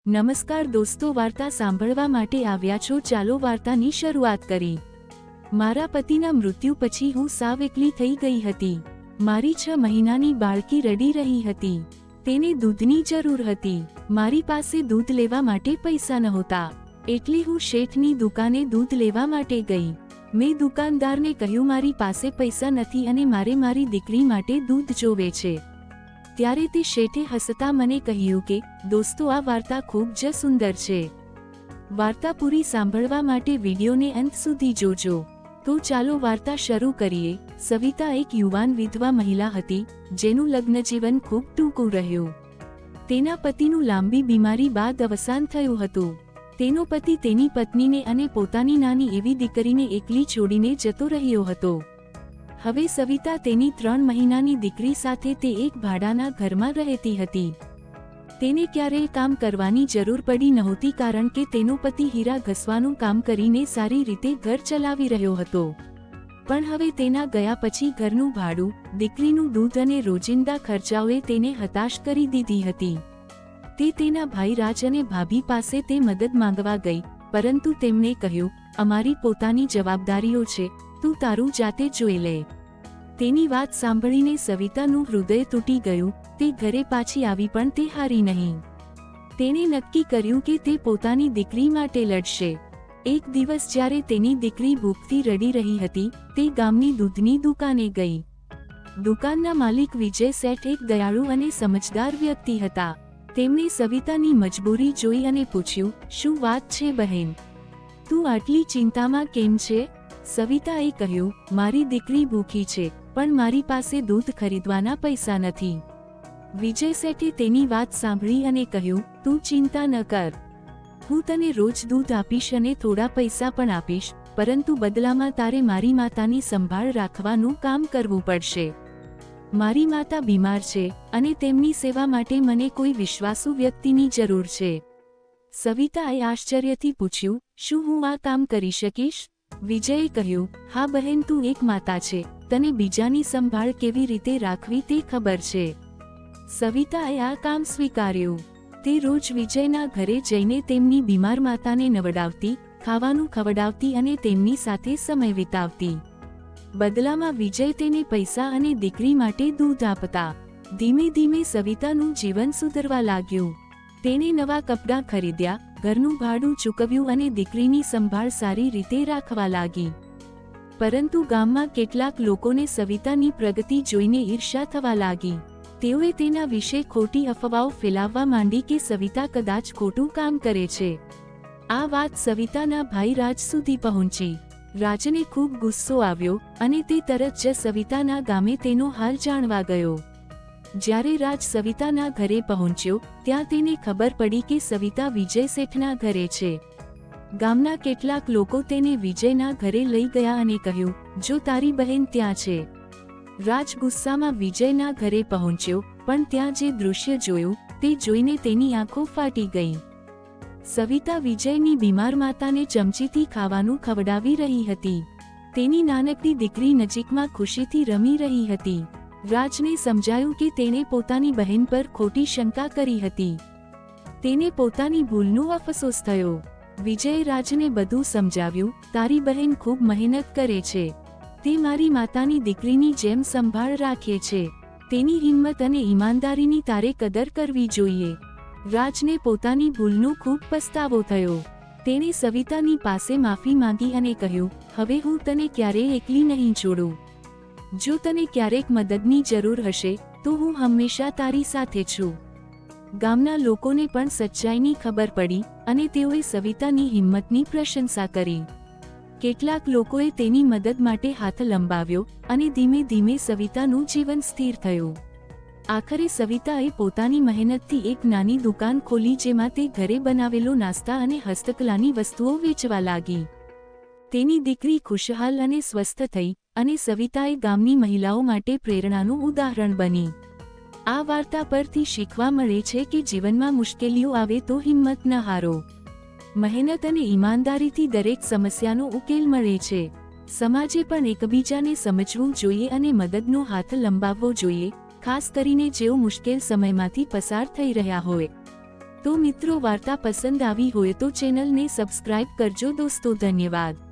નમસ્કાર દોસ્તો, વાર્તા સાંભળવા માટે આવ્યા છો? ચાલો વાર્તાની શરૂઆત કરી। મારા પતિના મૃત્યુ પછી હું સાવ એકલી થઈ ગઈ હતી। મારી 6 મહિનાની બાળકી રડી રહી હતી। તેને દૂધની જરૂર હતી। મારી પાસે દૂધ લેવા માટે પૈસા નહોતા, એટલે હું શેઠની દુકાને દૂધ લેવા માટે ગઈ। મેં દુકાનદારને કહ્યું મારી પાસે પૈસા નથી અને મારે મારી દીકરી માટે દૂધ જોવે છે। ત્યારે તે શેઠે હસતા મને કહ્યું કે દોસ્તો, આ વાર્તા ખૂબ જ સુંદર છે। વાર્તા પૂરી સાંભળવા માટે વિડીયોને અંત સુધી જોજો। તો ચાલો વાર્તા શરૂ કરીએ। સવિતા એક યુવાન વિધવા મહિલા હતી, જેનું લગ્નજીવન ખૂબ ટૂંકું રહ્યું। તેના પતિનું લાંબી બીમારી બાદ અવસાન થયું હતું। તેનો પતિ તેની પત્નીને અને પોતાની નાની એવી દીકરીને એકલી છોડીને જતો રહ્યો હતો। હવે સવિતા તેની 3 મહિનાની દીકરી સાથે તે એક ભાડાના ઘરમાં રહેતી હતી। તેને ક્યારેય કામ કરવાની જરૂર પડી નહોતી, કારણ કે તેનો પતિ હીરા ઘસવાનું કામ કરીને સારી રીતે ઘર ચલાવી રહ્યો હતો। પણ હવે તેના ગયા પછી ઘરનું ભાડું, દીકરીનું દૂધ અને રોજિંદા ખર્ચાઓએ તેને હતાશ કરી દીધી હતી। તે તેના ભાઈ રાજ અને ભાભી પાસે તે મદદ માંગવા ગઈ, પરંતુ તેમણે કહ્યું, અમારી પોતાની જવાબદારીઓ છે, તું તારું જાતે જોઈ લે। તેની વાત સાંભળીને સવિતાનું હૃદય તૂટી ગયું। તે ઘરે પાછી આવી પણ તે હારી નહીં। તેણે નક્કી કર્યું કે તે પોતાની દીકરી માટે લડશે। એક દિવસ જ્યારે તેની દીકરી ભૂખથી રડી રહી હતી, તે ગામની દૂધની દુકાને ગઈ। દુકાનના માલિક વિજય શેઠ એક દયાળુ અને સમજદાર વ્યક્તિ હતા। તેમણે સવિતાની મજબૂરી જોઈ અને પૂછ્યું, શું વાત છે બહેન? તું આટલી ચિંતામાં કેમ છે? સવિતાએ કહ્યું, મારી દીકરી ભૂખી છે, પણ મારી પાસે દૂધ ખરીદવાના પૈસા નથી। વિજય શેઠે તેની વાત સાંભળી અને કહ્યું, તું ચિંતા ન કર, હું તને રોજ દૂધ આપીશ અને થોડા પૈસા પણ આપીશ, પરંતુ બદલામાં તારે મારી માતાની સંભાળ રાખવાનું કામ કરવું પડશે। મારી માતા બીમાર છે અને તેમની સેવા માટે મને કોઈ વિશ્વાસુ વ્યક્તિની જરૂર છે। સવિતાએ આશ્ચર્યથી પૂછ્યું, શું હું આ કામ કરી શકીશ? વિજયે કહ્યું, હા બહેન, તું એક માતા છે, તને બીજાની સંભાળ કેવી રીતે રાખવી તે ખબર છે। સવિતાએ આ કામ સ્વીકાર્યું। તે રોજ વિજયના ઘરે જઈને તેમની બીમાર માતાને નવડાવતી, ખાવાનું ખવડાવતી અને તેમની સાથે સમય વિતાવતી। બદલામાં વિજય તેને પૈસા અને દીકરી માટે દૂધ આપતા। ધીમે ધીમે સવિતાનું જીવન સુધરવા લાગ્યું। તેણે નવા કપડાં ખરીદ્યા, ઘરનું ભાડું ચૂકવ્યું અને દીકરીની સંભાળ સારી રીતે રાખવા લાગી। પરંતુ ગામમાં કેટલાક લોકોને સવિતાની પ્રગતિ જોઈને ઈર્ષ્યા થવા લાગી। તેઓએ તેના વિશે ખોટી અફવાઓ ફેલાવવા માંડી કે સવિતા કદાચ ખોટું કામ કરે છે। આ વાત સવિતાના ભાઈ રાજ સુધી પહોંચી। રાજને ખૂબ ગુસ્સો આવ્યો અને તે તરત જ સવિતાના ગામે તેનો હાલ જાણવા ગયો। જ્યારે રાજ સવિતાના ઘરે પહોંચ્યો, ત્યાં તેને ખબર પડી કે સવિતા વિજય શેઠના ઘરે છે। ગામના કેટલાક લોકો તેને વિજયના ઘરે લઈ ગયા અને કહ્યું, જો તારી બહેન ત્યાં છે। રાજ ગુસ્સામાં વિજયના ઘરે પહોંચ્યો, પણ ત્યાં જે દૃશ્ય જોયું તે જોઈને તેની આંખો ફાટી ગઈ। સવિતા વિજયની બીમાર માતાને ચમચીથી ખાવાનું ખવડાવી રહી હતી। તેની નાનકડી દીકરી નજીકમાં ખુશીથી રમી રહી હતી। રાજને સમજાયું કે તેણે પોતાની બહેન પર ખોટી શંકા કરી હતી। તેને પોતાની ભૂલનો અફસોસ થયો। વિજયે રાજને બધું સમજાવ્યું, તારી બહેન ખૂબ મહેનત કરે છે, તે મારી માતાની દીકરીની જેમ સંભાળ રાખે છે। તેની હિંમત અને ઈમાનદારીની તારે કદર કરવી જોઈએ। રાજને પોતાની ભૂલનો ખૂબ પસ્તાવો થયો। તેણે સવિતાની પાસે માફી માંગી અને કહ્યું, હવે હું તને ક્યારેય એકલી નહીં છોડું। જો તને ક્યારેક મદદની જરૂર હશે તો હું હંમેશા તારી સાથે છું। ગામના લોકોને પણ સચ્ચાઈની ખબર પડી અને તેઓએ સવિતાની હિંમતની પ્રશંસા કરી। કેટલાક લોકોએ તેની મદદ માટે હાથ લંબાવ્યો અને ધીમે ધીમે સવિતાનું જીવન સ્થિર થયું। આખરે સવિતાએ પોતાની મહેનતથી એક નાની દુકાન ખોલી, જેમાં તે ઘરે બનાવેલો નાસ્તા અને હસ્તકલાની વસ્તુઓ વેચવા લાગી। તેની દીકરી ખુશહાલ અને સ્વસ્થ થઈ અને સવિતાએ ગામની મહિલાઓ માટે પ્રેરણાનું ઉદાહરણ બની। આ વાર્તા પરથી શીખવા મળે છે કે જીવનમાં મુશ્કેલીઓ આવે તો હિંમત ન હારો। મહેનત અને ઈમાનદારીથી દરેક સમસ્યાનો ઉકેલ મળે છે। સમાજે પણ એકબીજાને સમજવું જોઈએ અને મદદનો હાથ લંબાવવો જોઈએ, ખાસ કરીને જેઓ મુશ્કેલ સમયમાંથી પસાર થઈ રહ્યા હોય। તો મિત્રો વાર્તા પસંદ આવી હોય તો ચેનલને સબસ્ક્રાઇબ કરજો દોસ્તો. ધન્યવાદ.